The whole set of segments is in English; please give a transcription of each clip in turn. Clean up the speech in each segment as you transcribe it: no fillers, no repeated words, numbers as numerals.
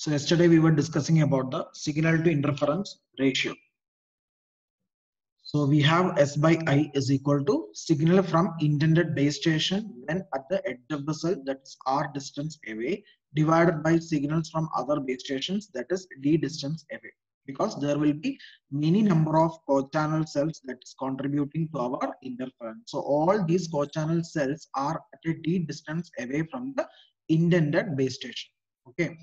So yesterday we were discussing about the signal to interference ratio. So we have S by I is equal to signal from intended base station when at the edge of the cell, that is R distance away, divided by signals from other base stations, that is D distance away. Because there will be many number of co-channel cells that is contributing to our interference. So all these co-channel cells are at a D distance away from the intended base station. Okay.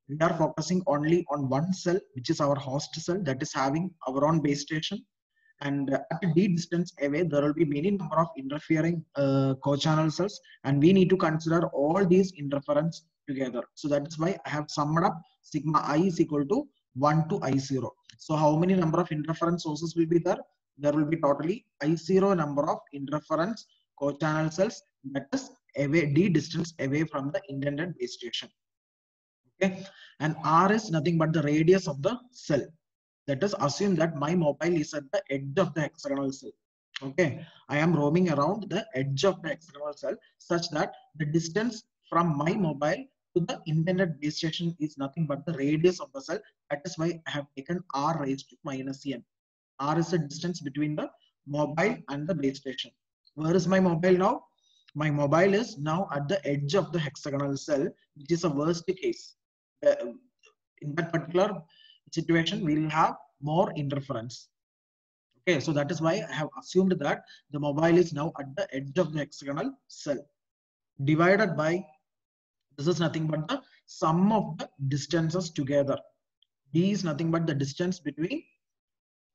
We are focusing only on one cell, which is our host cell, that is having our own base station. And at a d distance away, there will be many number of interfering co-channel cells, and we need to consider all these interference together. So that is why I have summed up sigma I is equal to 1 to I0. So how many number of interference sources will be there? There will be totally I0 number of interference co-channel cells, that is away d distance away from the intended base station. Okay, and R is nothing but the radius of the cell. That is, assume that my mobile is at the edge of the hexagonal cell. Okay, I am roaming around the edge of the hexagonal cell such that the distance from my mobile to the intended base station is nothing but the radius of the cell. That is why I have taken R raised to minus n. R is the distance between the mobile and the base station. Where is my mobile now? My mobile is now at the edge of the hexagonal cell, which is a worst case. In that particular situation, we will have more interference. Okay, so that is why I have assumed that the mobile is now at the edge of the hexagonal cell, divided by, this is nothing but the sum of the distances together. D is nothing but the distance between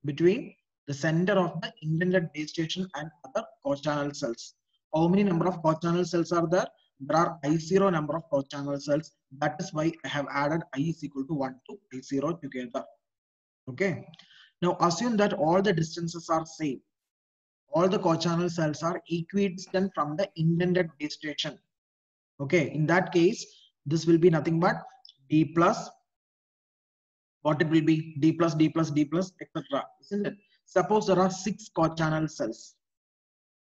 the center of the intended base station and other co-channel cells. How many number of co-channel cells are there? There are I0 number of co-channel cells. That is why I have added I is equal to 1 to I0 together. Okay. Now assume that all the distances are same. All the co-channel cells are equidistant from the intended base station. Okay. In that case, this will be nothing but D plus, what it will be? D plus, D plus, D plus, etc. Isn't it? Suppose there are 6 co-channel cells.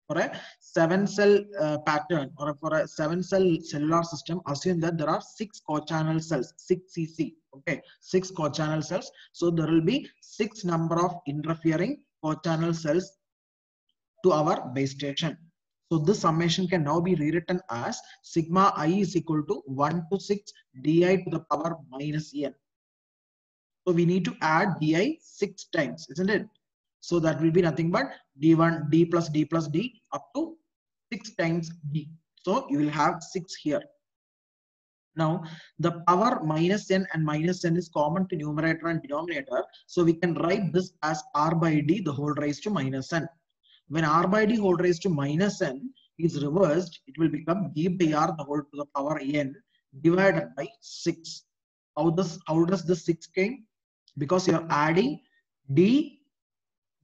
For a 7-cell pattern or for a 7-cell cellular system, assume that there are 6 co-channel cells, 6 cc. Okay, 6 co-channel cells. So there will be 6 number of interfering co-channel cells to our base station. So this summation can now be rewritten as sigma I is equal to 1 to 6 di to the power minus n. So we need to add di 6 times, isn't it? So that will be nothing but D1, D plus D plus D up to 6 times D. So you will have 6 here. Now the power minus n and minus n is common to numerator and denominator. So we can write this as R by D the whole raised to minus n. When R by D whole raised to minus n is reversed, it will become D by R the whole to the power n divided by 6. How does this 6 came? Because you are adding D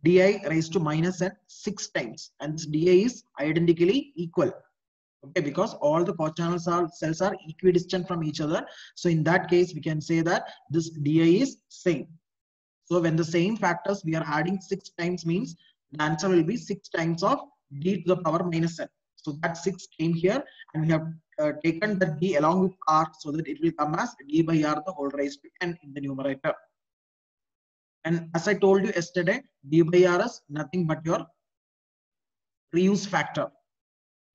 di raised to minus n 6 times, and this di is identically equal. Okay, because all the co-channel cells are equidistant from each other. So in that case, we can say that this di is same. So when the same factors we are adding 6 times means the answer will be 6 times of d to the power minus n. So that 6 came here, and we have taken the d along with r, so that it will come as d by r the whole raised to n in the numerator. And as I told you yesterday, d by r is nothing but your reuse factor.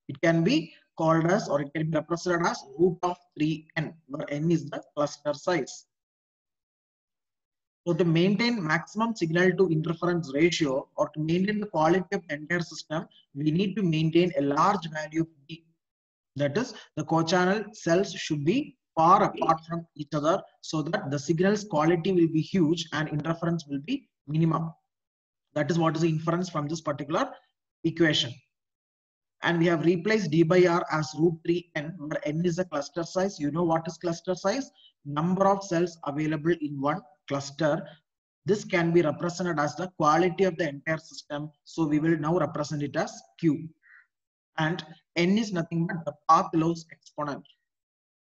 It can be called as, or it can be represented as root of 3n, where n is the cluster size. So to maintain maximum signal to interference ratio, or to maintain the quality of the entire system, we need to maintain a large value of d. That is, the co-channel cells should be far apart from each other, so that the signal's quality will be huge and interference will be minimum. That is what is the inference from this particular equation. And we have replaced d by r as root 3n, where n is the cluster size. You know what is cluster size? Number of cells available in one cluster. This can be represented as the quality of the entire system. So we will now represent it as Q. And n is nothing but the path loss exponent.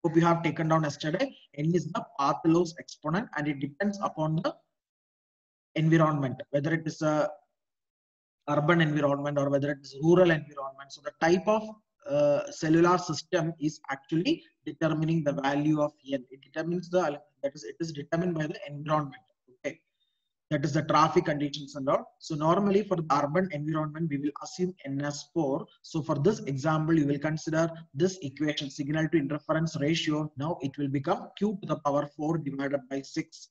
Hope you have taken down yesterday. N is the path loss exponent, and it depends upon the environment, whether it is a urban environment or whether it is rural environment. So the type of cellular system is actually determining the value of n. It determines the, that is, it is determined by the environment. Okay, that is the traffic conditions and all. So normally for the urban environment, we will assume n as 4. So for this example, you will consider this equation, signal to interference ratio. Now it will become q to the power 4 divided by 6.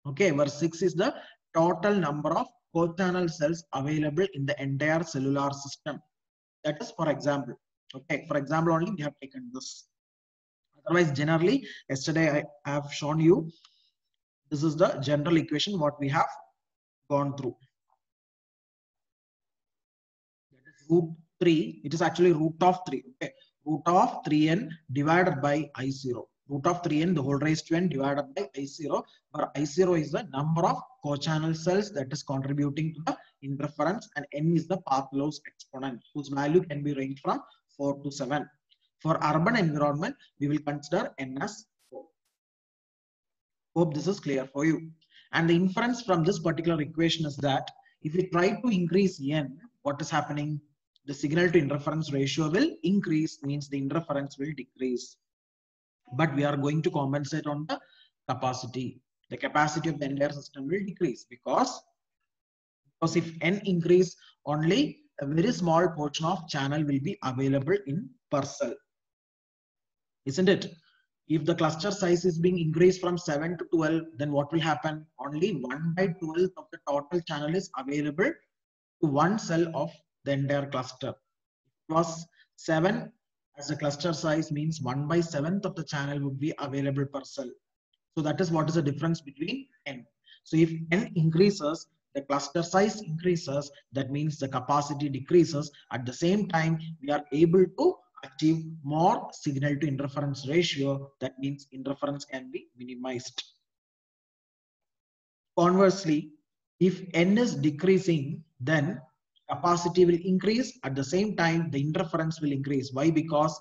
Okay, where 6 is the total number of co-channel cells available in the entire cellular system. That is for example. Okay, for example only we have taken this. Otherwise, generally, yesterday I have shown you, this is the general equation what we have gone through. That is root 3. It is actually root of 3. Okay, root of 3n divided by I0. Root of 3n the whole raised to n divided by I0, where I0 is the number of co-channel cells that is contributing to the interference, and n is the path loss exponent, whose value can be ranged from 4 to 7. For urban environment, we will consider n as 4. Hope this is clear for you. And the inference from this particular equation is that if we try to increase n, what is happening? The signal to interference ratio will increase, means the interference will decrease. But we are going to compensate on the capacity. The capacity of the entire system will decrease because if n increase, only a very small portion of channel will be available in per cell. Isn't it? If the cluster size is being increased from 7 to 12, then what will happen? Only 1 by 12 of the total channel is available to one cell of the entire cluster. Plus 7 as a cluster size means 1 by 7th of the channel would be available per cell. So that is what is the difference between n. So if n increases, the cluster size increases, that means the capacity decreases. At the same time, we are able to achieve more signal to interference ratio. That means interference can be minimized. Conversely, if n is decreasing, then capacity will increase. At the same time, the interference will increase. Why? Because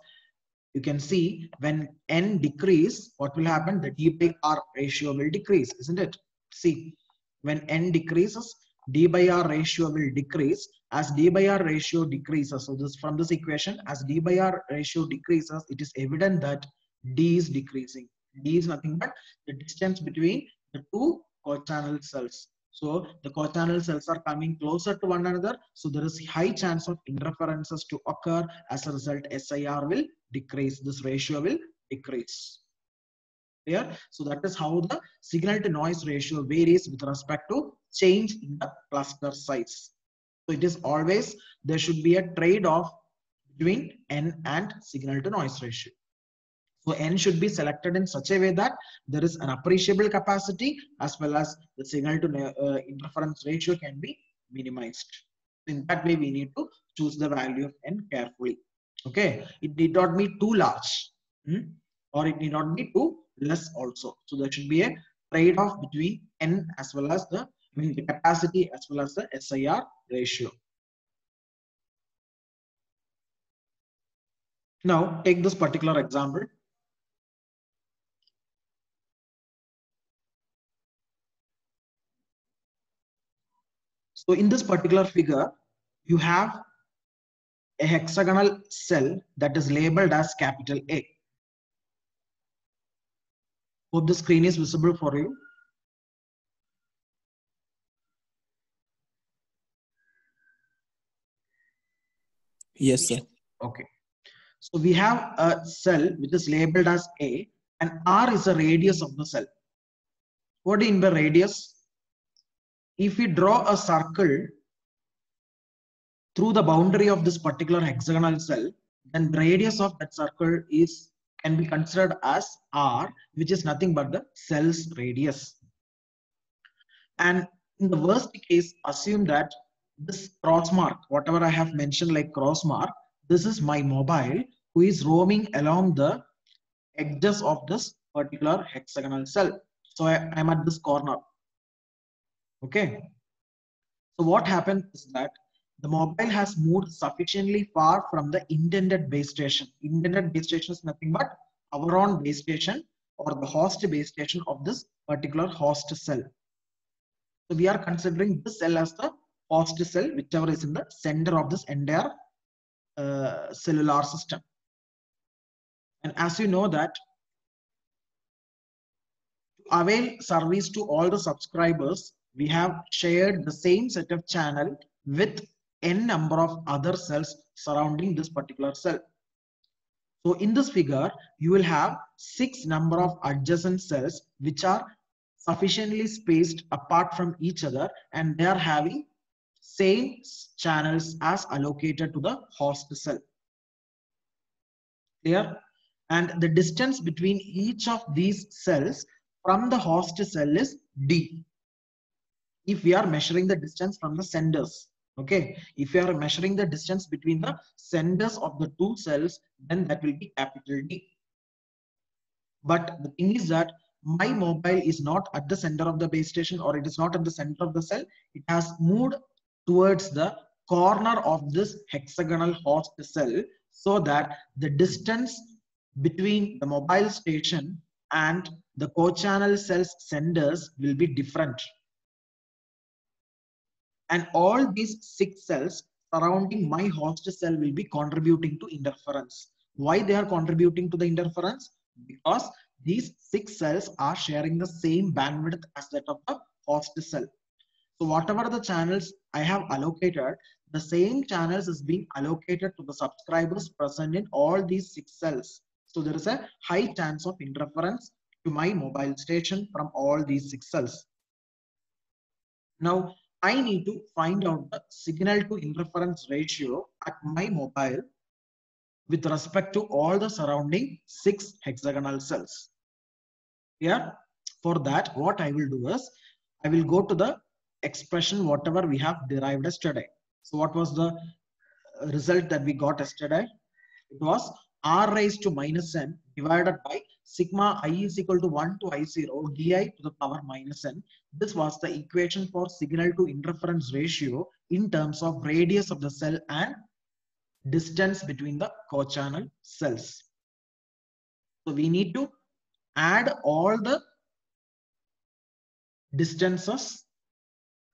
you can see when n decrease, what will happen? The d by r ratio will decrease, isn't it? See, when n decreases, d by r ratio will decrease. As d by r ratio decreases, so this from this equation, as d by r ratio decreases, it is evident that d is decreasing. D is nothing but the distance between the two co-channel cells. So the co-channel cells are coming closer to one another. So there is high chance of interferences to occur. As a result, SIR will decrease. This ratio will decrease. Clear? So that is how the signal to noise ratio varies with respect to change in the cluster size. So it is always, there should be a trade-off between n and signal to noise ratio. So n should be selected in such a way that there is an appreciable capacity as well as the signal to interference ratio can be minimized. In that way, we need to choose the value of n carefully. Okay, it need not be too large, or it need not be too less also. So there should be a trade-off between n as well as the capacity as well as the SIR ratio. Now take this particular example. So in this particular figure, you have a hexagonal cell that is labeled as capital A. Hope the screen is visible for you. Yes, sir. Okay. So we have a cell which is labeled as A, and R is the radius of the cell. What do you mean by radius? If we draw a circle through the boundary of this particular hexagonal cell, then the radius of that circle can be considered as R, which is nothing but the cell's radius. And in the worst case, assume that this cross mark, whatever I have mentioned like cross mark, this is my mobile who is roaming along the edges of this particular hexagonal cell. So I am at this corner. Okay. So what happens is that the mobile has moved sufficiently far from the intended base station. Intended base station is nothing but our own base station or the host base station of this particular host cell. So we are considering this cell as the host cell, whichever is in the center of this entire cellular system. And as you know that to avail service to all the subscribers, we have shared the same set of channel with n number of other cells surrounding this particular cell. So in this figure, you will have 6 number of adjacent cells which are sufficiently spaced apart from each other, and they are having same channels as allocated to the host cell. Clear? And the distance between each of these cells from the host cell is D. If we are measuring the distance from the senders, okay, if you are measuring the distance between the senders of the two cells, then that will be capital D. But the thing is that my mobile is not at the center of the base station, or it is not at the center of the cell. It has moved towards the corner of this hexagonal host cell, so that the distance between the mobile station and the co-channel cells senders will be different. And all these 6 cells surrounding my host cell will be contributing to interference. Why they are contributing to the interference? Because these 6 cells are sharing the same bandwidth as that of the host cell. So whatever the channels I have allocated, the same channels is being allocated to the subscribers present in all these 6 cells. So there is a high chance of interference to my mobile station from all these 6 cells. Now, I need to find out the signal to interference ratio at my mobile with respect to all the surrounding 6 hexagonal cells. Yeah. For that, what I will do is I will go to the expression whatever we have derived yesterday. So what was the result that we got yesterday? It was r raised to minus n divided by sigma I is equal to 1 to I0 di to the power minus n. This was the equation for signal to interference ratio in terms of radius of the cell and distance between the co-channel cells. So we need to add all the distances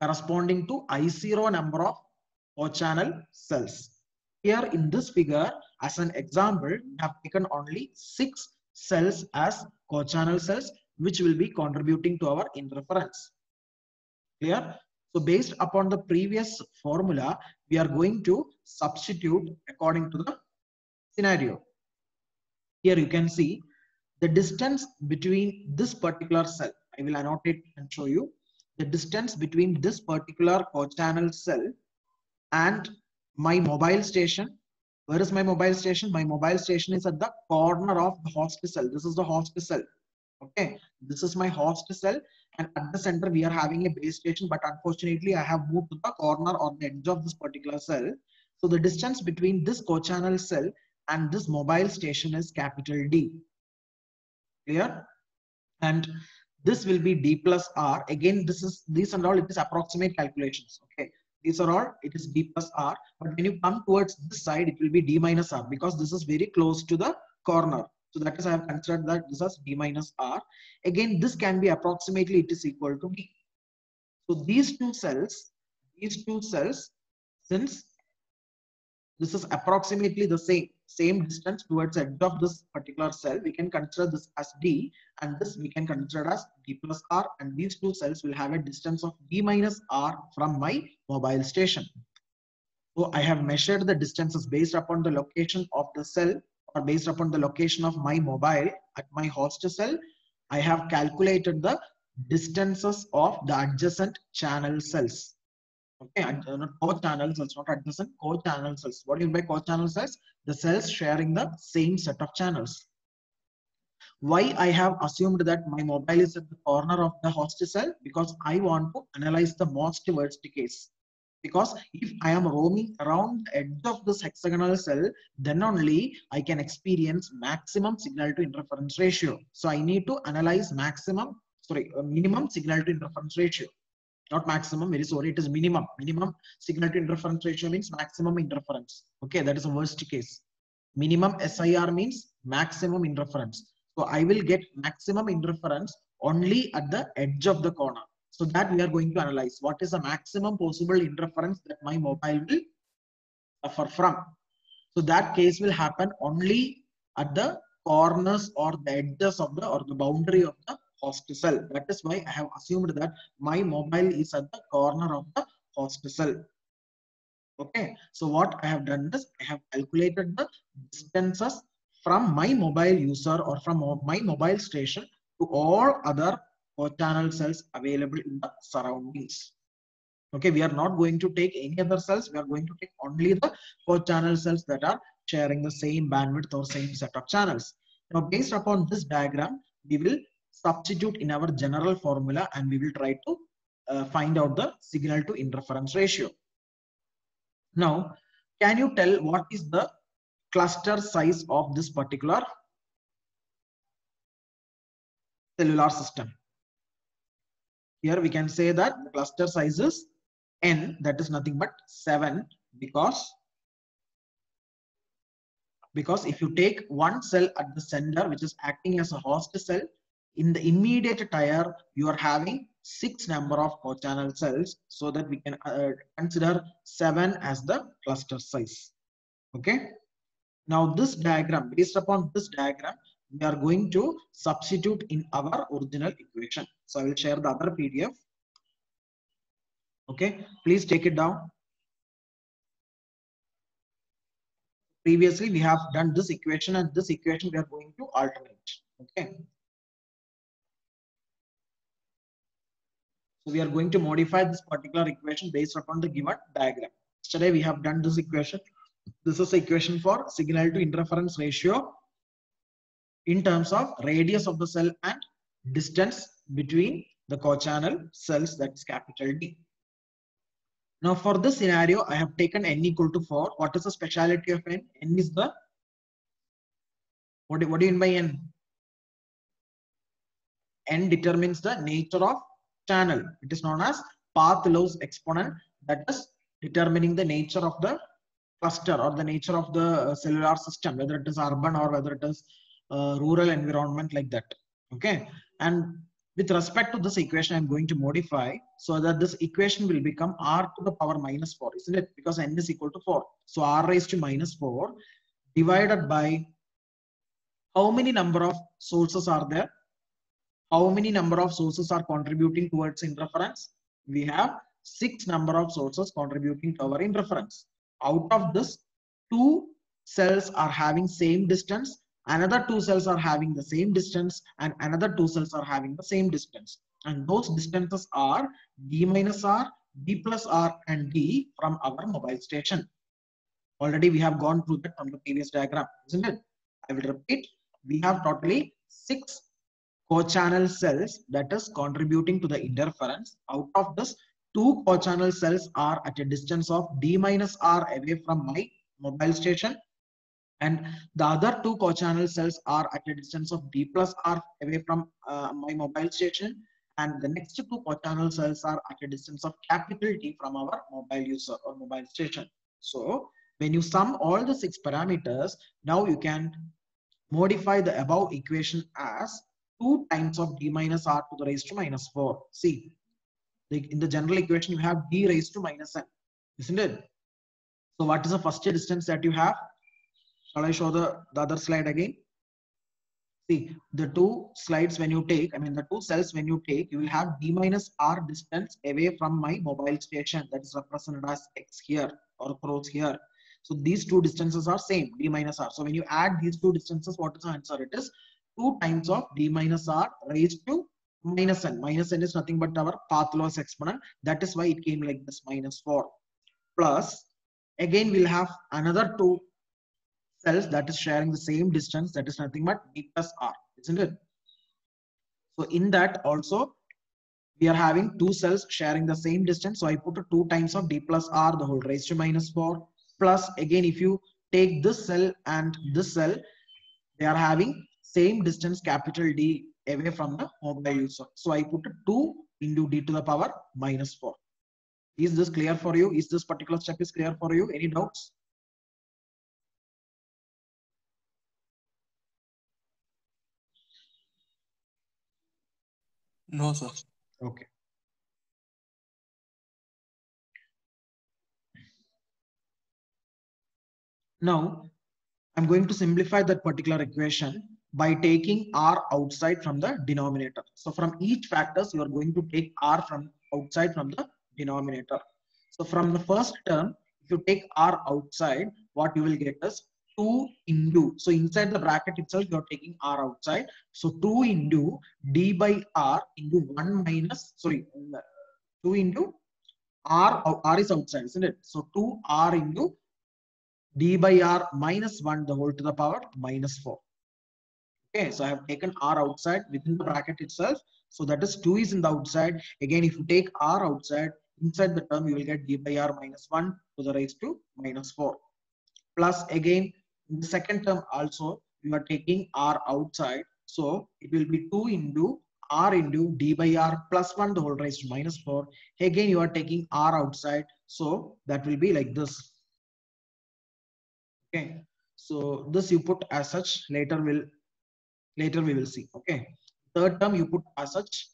corresponding to I0 number of co-channel cells. Here in this figure, as an example, we have taken only 6 cells as co-channel cells, which will be contributing to our interference. Clear? So based upon the previous formula, we are going to substitute according to the scenario. Here you can see the distance between this particular cell. I will annotate and show you the distance between this particular co-channel cell and my mobile station. Where is my mobile station? My mobile station is at the corner of the host cell. This is the host cell. Okay, this is my host cell, and at the center we are having a base station, but unfortunately I have moved to the corner or the edge of this particular cell. So the distance between this co-channel cell and this mobile station is capital D. Clear? And this will be D plus R. Again, these and all, it is approximate calculations. Okay, these are all, it is D plus R. But when you come towards this side, it will be D minus R, because this is very close to the corner. So that is, I have considered that this is D minus R. Again, this can be approximately, it is equal to D. So these two cells, since this is approximately the same distance towards the edge of this particular cell, we can consider this as D, and this we can consider as D plus R, and these two cells will have a distance of D minus R from my mobile station. So I have measured the distances based upon the location of the cell, or based upon the location of my mobile at my host cell. I have calculated the distances of the adjacent channel cells. Okay, not co-channel cells, not adjacent, co-channel cells. What do you mean by co-channel cells? The cells sharing the same set of channels. Why I have assumed that my mobile is at the corner of the host cell? Because I want to analyze the most worst case. Because if I am roaming around the edge of this hexagonal cell, then only I can experience maximum signal to interference ratio. So I need to analyze minimum signal to interference ratio. Not maximum, very sorry, it is minimum. Minimum signal to interference ratio means maximum interference. Okay, that is a worst case. Minimum SIR means maximum interference. So I will get maximum interference only at the edge of the corner. So that we are going to analyze what is the maximum possible interference that my mobile will suffer from. So that case will happen only at the corners or the edges of the or the boundary of the host cell. That is why I have assumed that my mobile is at the corner of the host cell. Okay, so what I have done is I have calculated the distances from my mobile user or from my mobile station to all other channel cells available in the surroundings. Okay, we are not going to take any other cells. We are going to take only the channel cells that are sharing the same bandwidth or same set of channels. Now, based upon this diagram, we will substitute in our general formula and we will try to find out the signal to interference ratio. Now, can you tell what is the cluster size of this particular cellular system? Here we can say that the cluster size is n, that is nothing but 7, because if you take one cell at the center which is acting as a host cell, in the immediate tier you are having 6 number of co-channel cells, so that we can consider 7 as the cluster size. Okay, now this diagram, based upon this diagram, we are going to substitute in our original equation. So I will share the other PDF. Okay, please take it down. Previously we have done this equation, and this equation we are going to alternate. Okay, so we are going to modify this particular equation based upon the given diagram. Yesterday we have done this equation. This is the equation for signal to interference ratio in terms of radius of the cell and distance between the co-channel cells, that's capital D. Now for this scenario, I have taken n equal to 4. What is the speciality of n? N is the, what do you mean by n? N determines the nature of channel. It is known as path loss exponent, that is determining the nature of the cluster or the nature of the cellular system, whether it is urban or whether it is rural environment, like that. Okay, and with respect to this equation, I'm going to modify so that this equation will become r to the power minus 4, isn't it? Because n is equal to 4. So r raised to minus 4 divided by how many number of sources are there? How many number of sources are contributing towards interference? We have 6 number of sources contributing to our interference. Out of this, 2 cells are having same distance, another 2 cells are having the same distance, and another 2 cells are having the same distance. And those distances are D minus R, D plus R, and D from our mobile station. Already we have gone through that from the previous diagram, isn't it? I will repeat. We have totally 6 co-channel cells that is contributing to the interference. Out of this, 2 co-channel cells are at a distance of D minus R away from my mobile station, and the other 2 co-channel cells are at a distance of D plus R away from my mobile station, and the next 2 co-channel cells are at a distance of capital D from our mobile user or mobile station. So when you sum all the 6 parameters, now you can modify the above equation as 2 times of D minus R to the raised to minus 4. See, in the general equation, you have D raised to minus n, isn't it? So what is the first distance that you have? Shall I show the other slide again? See, the 2 slides when you take, the 2 cells when you take, you will have D minus R distance away from my mobile station, that is represented as X here or cross here. So these 2 distances are same, D minus R. So when you add these 2 distances, what is the answer? It is 2 times of D minus R raised to minus n. Minus n is nothing but our path loss exponent. That is why it came like this, minus 4. Plus, again we'll have another 2 cells that is sharing the same distance, that is nothing but D plus R, isn't it? So in that also, we are having 2 cells sharing the same distance. So I put a 2 times of D plus R the whole raised to minus 4. Plus, again, if you take this cell and this cell, they are having same distance, capital D, away from the mobile user. So I put a 2 into D to the power minus 4. Is this clear for you? Is this particular step is clear for you? Any doubts? No, sir. Okay. Now, I'm going to simplify that particular equation. by taking r outside from the denominator. So from each factors, you are going to take r from outside from the denominator. So from the first term, if you take r outside, what you will get is 2 into, so inside the bracket itself, you are taking r outside. So 2 into d by r into 1 minus, sorry, 2 into r is outside, isn't it? So 2r into d by r minus 1 the whole to the power minus 4. Okay, so I have taken r outside within the bracket itself. So that is 2 is in the outside. Again, if you take r outside, inside the term, you will get d by r minus 1 to the raised to minus 4. Plus again, in the second term also, you are taking r outside. So it will be 2 into r into d by r plus 1 the whole raised to minus 4. Again, you are taking r outside. So that will be like this. Okay. So this you put as such. Later we will see. Okay. Third term you put as such.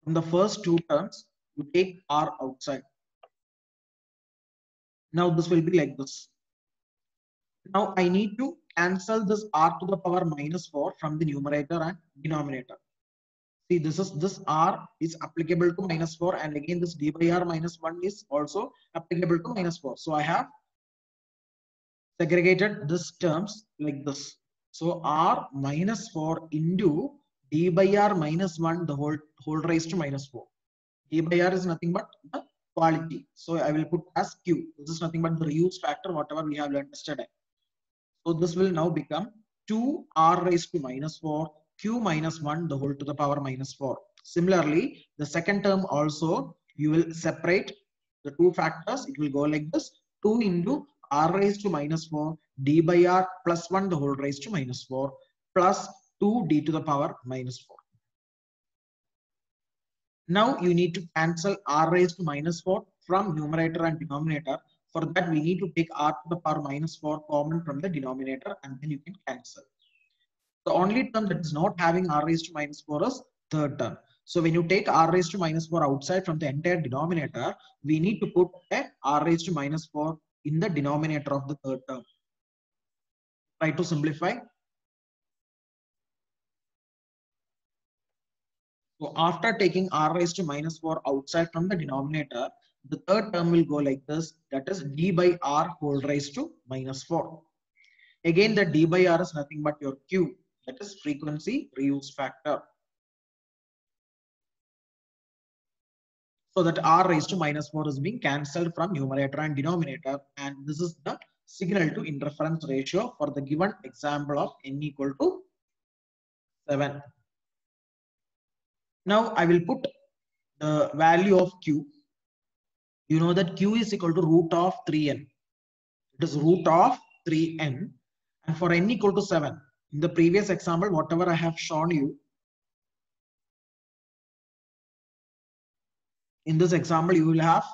From the first two terms, you take r outside. Now this will be like this. Now I need to cancel this r to the power minus 4 from the numerator and denominator. See, this r is applicable to minus 4, and again this d by r minus 1 is also applicable to minus 4. So I have segregated this terms like this. So r minus 4 into d by r minus 1 the whole raised to minus 4. D by r is nothing but the quality. So I will put as q. This is nothing but the reuse factor, whatever we have learned yesterday. So this will now become 2r raised to minus 4, q minus 1 the whole to the power minus 4. Similarly, the second term also, you will separate the two factors. It will go like this: 2 into r raised to minus 4 d by r plus 1 the whole raised to minus 4 plus 2 d to the power minus 4. Now you need to cancel r raised to minus 4 from numerator and denominator. For that, we need to take r to the power minus 4 common from the denominator, and then you can cancel. The only term that is not having r raised to minus 4 is third term. So when you take r raised to minus 4 outside from the entire denominator, we need to put a r raised to minus 4 in the denominator of the third term. Try to simplify. So after taking r raised to minus 4 outside from the denominator, the third term will go like this, that is d by r whole raised to minus 4. Again, the d by r is nothing but your q, that is frequency reuse factor. So that r raised to minus 4 is being cancelled from numerator and denominator, and this is the signal to interference ratio for the given example of n equal to 7. Now I will put the value of q. You know that q is equal to root of 3n. It is root of 3n. And for n equal to 7, in the previous example, whatever I have shown you, in this example, you will have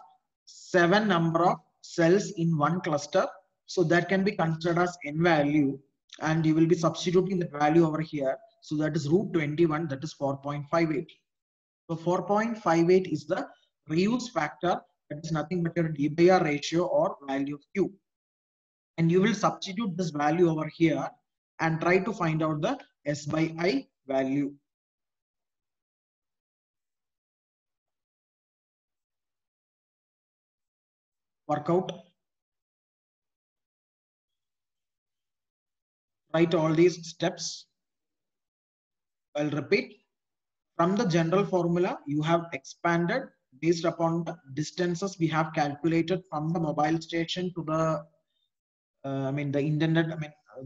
7 number of cells in one cluster. So that can be considered as n value. And you will be substituting the value over here. So that is root 21, that is 4.58. So 4.58 is the reuse factor. That is nothing but your d by r ratio or value of q. And you will substitute this value over here and try to find out the s by I value. Work out. Write all these steps. I'll repeat. From the general formula, you have expanded based upon the distances we have calculated from the mobile station to the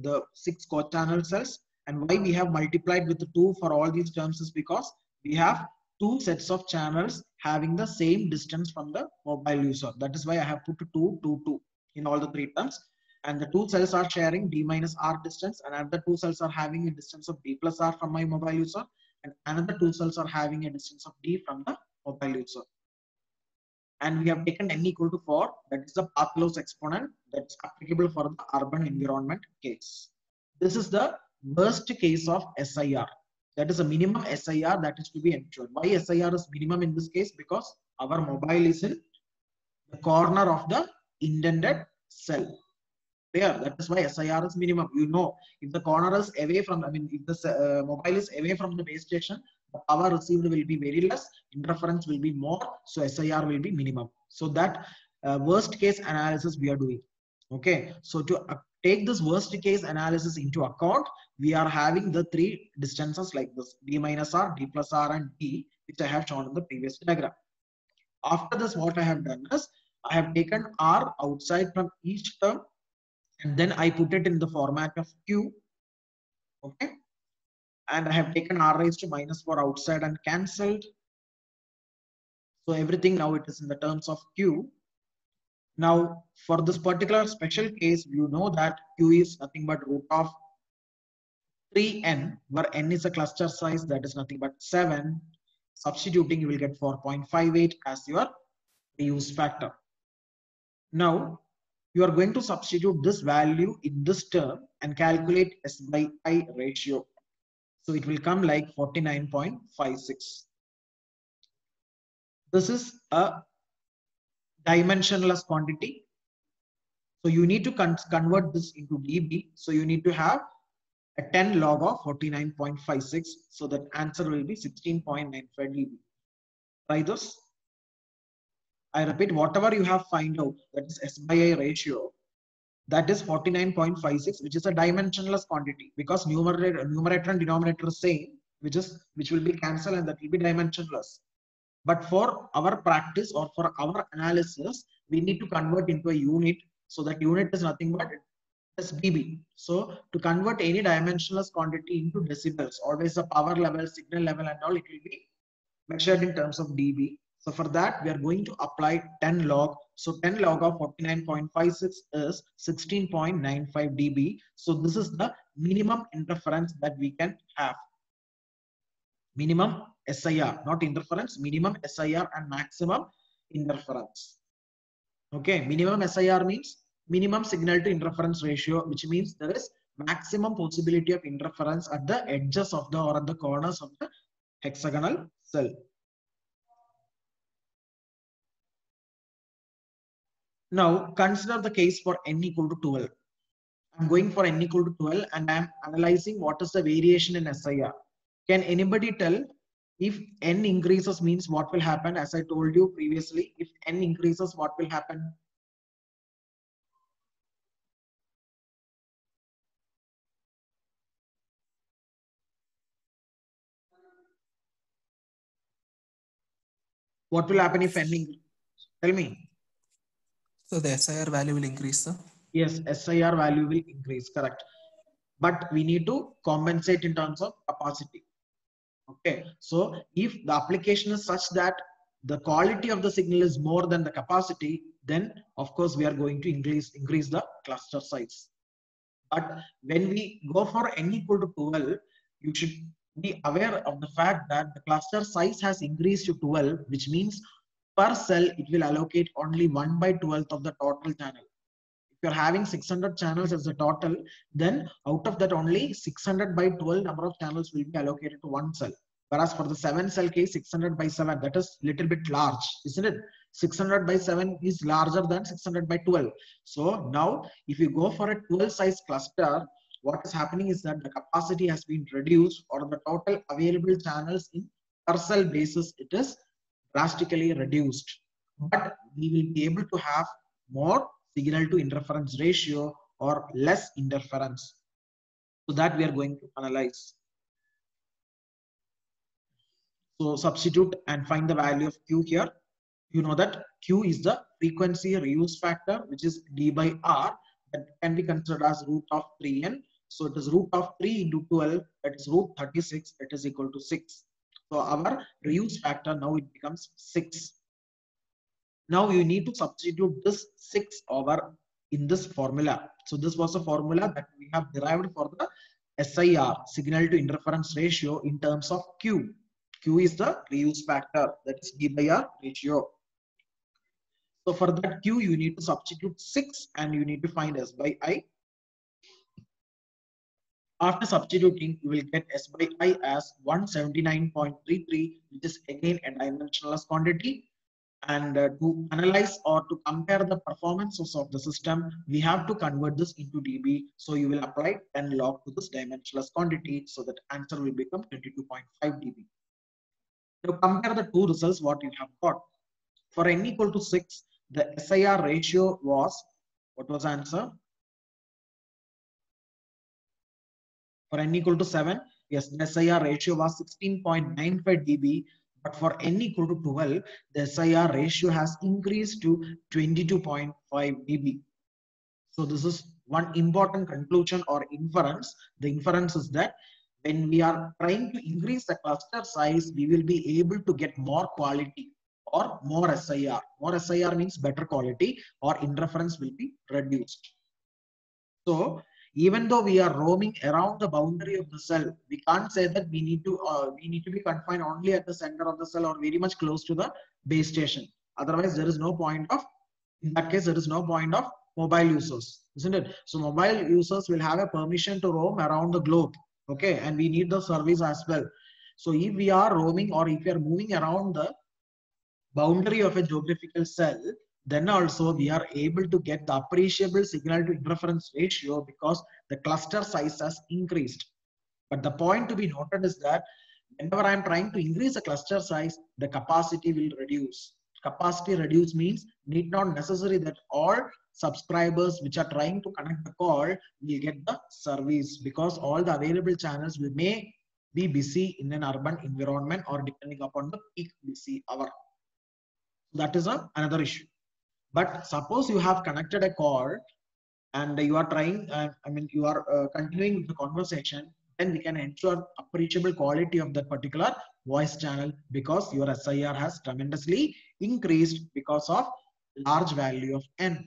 the 6 co-channel cells. And why we have multiplied with the 2 for all these terms is because we have 2 sets of channels having the same distance from the mobile user. That is why I have put 2, 2, 2 in all the 3 terms. And the 2 cells are sharing d minus r distance, and another 2 cells are having a distance of d plus r from my mobile user, and another 2 cells are having a distance of d from the mobile user. And we have taken n equal to 4, that is the path loss exponent that's applicable for the urban environment case. This is the worst case of SIR. That is a minimum SIR that is to be ensured. Why SIR is minimum in this case? Because our mobile is in the corner of the intended cell. Clear? That is why SIR is minimum. You know, if the corner is away from, I mean, if the mobile is away from the base station, the power received will be very less, interference will be more, so SIR will be minimum. So that worst case analysis we are doing. Okay, so to take this worst case analysis into account, we are having the three distances like this: D minus R, D plus R, and D, which I have shown in the previous diagram. After this, what I have done is I have taken R outside from each term, and then I put it in the format of Q. Okay, and I have taken R raised to minus 4 outside and cancelled. So everything now it is in the terms of Q. Now, for this particular special case, you know that Q is nothing but root of 3n, where n is a cluster size, that is nothing but 7. Substituting, you will get 4.58 as your reuse factor. Now, you are going to substitute this value in this term and calculate S by I ratio. So it will come like 49.56. This is a dimensionless quantity. So you need to convert this into dB. So you need to have a 10 log of 49.56. So that answer will be 16.95 dB. Try this. I repeat, whatever you have find out, that is S by I ratio, that is 49.56, which is a dimensionless quantity because numerator and denominator is same, which will be cancelled and that will be dimensionless. But for our practice or for our analysis, we need to convert into a unit. So that unit is nothing but as dB. So to convert any dimensionless quantity into decibels, always the power level, signal level, and all, it will be measured in terms of dB. So for that, we are going to apply 10 log. So 10 log of 49.56 is 16.95 dB. So this is the minimum interference that we can have. Minimum SIR, not interference, minimum SIR and maximum interference. Okay, minimum SIR means minimum signal to interference ratio, which means there is maximum possibility of interference at the edges of the or at the corners of the hexagonal cell. Now consider the case for n equal to 12. I'm going for n equal to 12 and I'm analyzing what is the variation in SIR. Can anybody tell if n increases means what will happen? As I told you previously, if n increases, what will happen? What will happen if n increases? Tell me. So the SIR value will increase, sir? Yes, SIR value will increase, correct. But we need to compensate in terms of capacity. Okay, so if the application is such that the quality of the signal is more than the capacity, then of course we are going to increase the cluster size. But when we go for n equal to 12, you should be aware of the fact that the cluster size has increased to 12, which means per cell it will allocate only 1/12 of the total channel. If you're having 600 channels as a total, then out of that only 600 by 12 number of channels will be allocated to one cell. Whereas for the 7 cell case, 600 by 7, that is little bit large, isn't it? 600 by 7 is larger than 600 by 12. So now if you go for a 12 size cluster, what is happening is that the capacity has been reduced or the total available channels in per cell basis, it is drastically reduced. But we will be able to have more signal to interference ratio or less interference. So that we are going to analyze. So substitute and find the value of Q here. You know that Q is the frequency reuse factor, which is D by R, that can be considered as root of 3n. So it is root of 3 into 12, that is root 36, it is equal to 6. So our reuse factor now it becomes 6. Now you need to substitute this 6 over in this formula. So this was a formula that we have derived for the SIR, signal to interference ratio, in terms of Q. Q is the reuse factor, that is D by R ratio. So for that Q, you need to substitute 6 and you need to find S by I. After substituting, you will get S by I as 179.33, which is again a dimensionless quantity. And to analyze or to compare the performances of the system, we have to convert this into dB. So you will apply 10 log to this dimensionless quantity, so that answer will become 22.5 dB. Now compare the two results what you have got. For n equal to 6, the SIR ratio was, what was the answer? For n equal to 7, yes, the SIR ratio was 16.95 dB. But for n equal to 12, the SIR ratio has increased to 22.5 dB. So this is one important conclusion or inference. The inference is that when we are trying to increase the cluster size, we will be able to get more quality or more SIR. More SIR means better quality, or interference will be reduced. So even though we are roaming around the boundary of the cell, we can't say that we need to be confined only at the center of the cell or very much close to the base station. Otherwise, there is no point of, in that case, there is no point of mobile users, isn't it? So mobile users will have a permission to roam around the globe. Okay, and we need the service as well. So if we are roaming or if we are moving around the boundary of a geographical cell, then also we are able to get the appreciable signal to interference ratio because the cluster size has increased. But the point to be noted is that whenever I am trying to increase the cluster size, the capacity will reduce. Capacity reduce means need not necessary that all subscribers which are trying to connect the call will get the service, because all the available channels will may be busy in an urban environment or depending upon the peak busy hour. That is another issue. But suppose you have connected a call and you are trying, you are continuing the conversation, then we can ensure appreciable quality of that particular voice channel because your SIR has tremendously increased because of large value of n.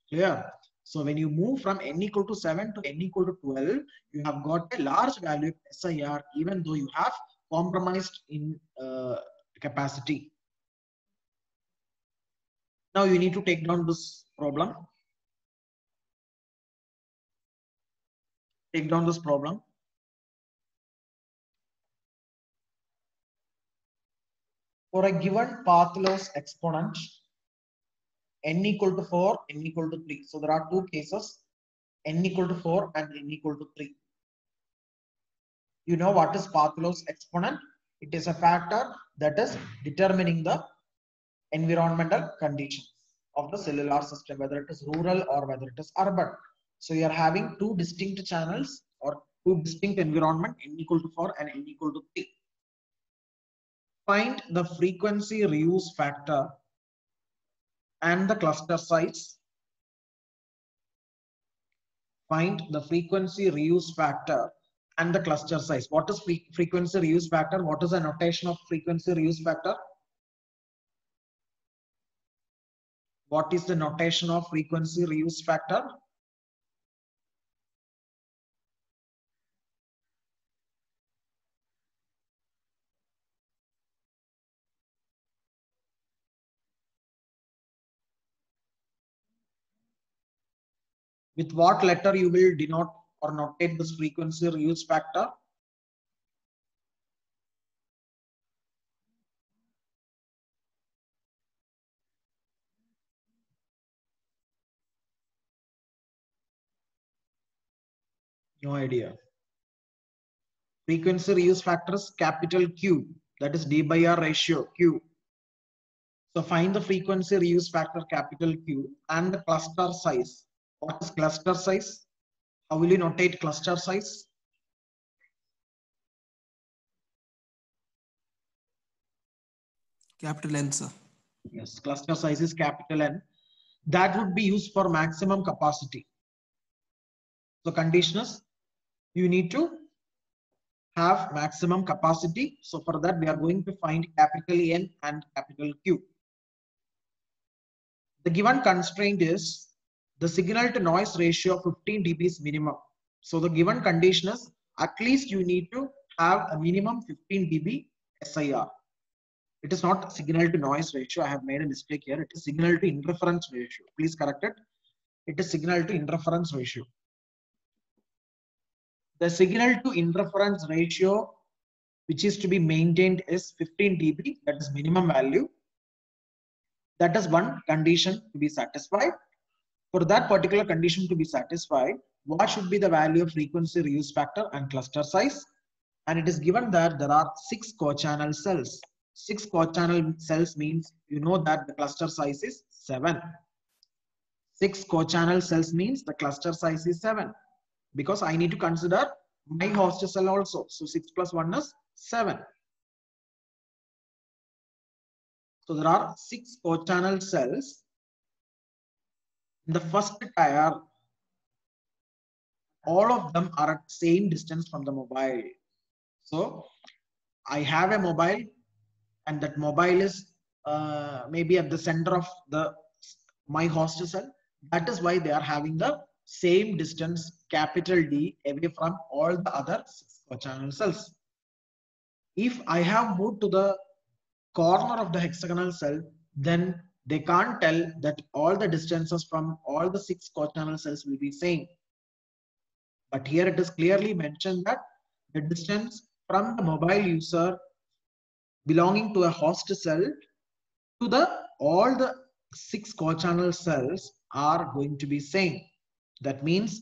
Clear? So when you move from n equal to 7 to n equal to 12, you have got a large value of SIR even though you have compromised in capacity. Now you need to take down this problem. Take down this problem. For a given path loss exponent, n equal to 4, n equal to 3. So there are two cases, n equal to 4 and n equal to 3. You know what is path loss exponent? It is a factor that is determining the environmental conditions of the cellular system, whether it is rural or whether it is urban. So you are having two distinct channels or two distinct environment, n equal to 4 and n equal to 3. Find the frequency reuse factor and the cluster size. Find the frequency reuse factor and the cluster size. What is frequency reuse factor? What is the notation of frequency reuse factor? What is the notation of frequency reuse factor? With what letter you will denote or notate this frequency reuse factor? No idea. Frequency reuse factor is capital Q, that is D by R ratio Q. So find the frequency reuse factor capital Q and the cluster size. What is cluster size? How will you notate cluster size? Capital N, sir. Yes, cluster size is capital N. That would be used for maximum capacity. So condition is you need to have maximum capacity. So for that we are going to find capital N and capital Q. The given constraint is the signal to noise ratio of 15 dB is minimum. So the given condition is at least you need to have a minimum 15 dB SIR. It is not signal to noise ratio. I have made a mistake here. It is signal to interference ratio. Please correct it. It is signal to interference ratio. The signal to interference ratio which is to be maintained is 15 dB. That is minimum value. That is one condition to be satisfied. For that particular condition to be satisfied, what should be the value of frequency reuse factor and cluster size? And it is given that there are 6 co-channel cells. 6 co-channel cells means you know that the cluster size is 7. 6 co-channel cells means the cluster size is 7, because I need to consider my host cell also. So 6 plus 1 is 7. So there are 6 co-channel cells. In the first tier, all of them are at same distance from the mobile. So I have a mobile, and that mobile is maybe at the center of my host cell. That is why they are having the same distance, capital D, away from all the other 6 co-channel cells. If I have moved to the corner of the hexagonal cell, then they can't tell that all the distances from all the 6 co-channel cells will be same. But here it is clearly mentioned that the distance from the mobile user belonging to a host cell to all the 6 co-channel cells are going to be same. That means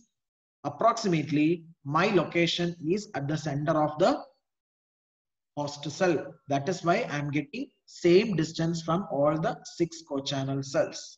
approximately my location is at the center of the host cell. That is why I am getting same distance from all the 6 co-channel cells.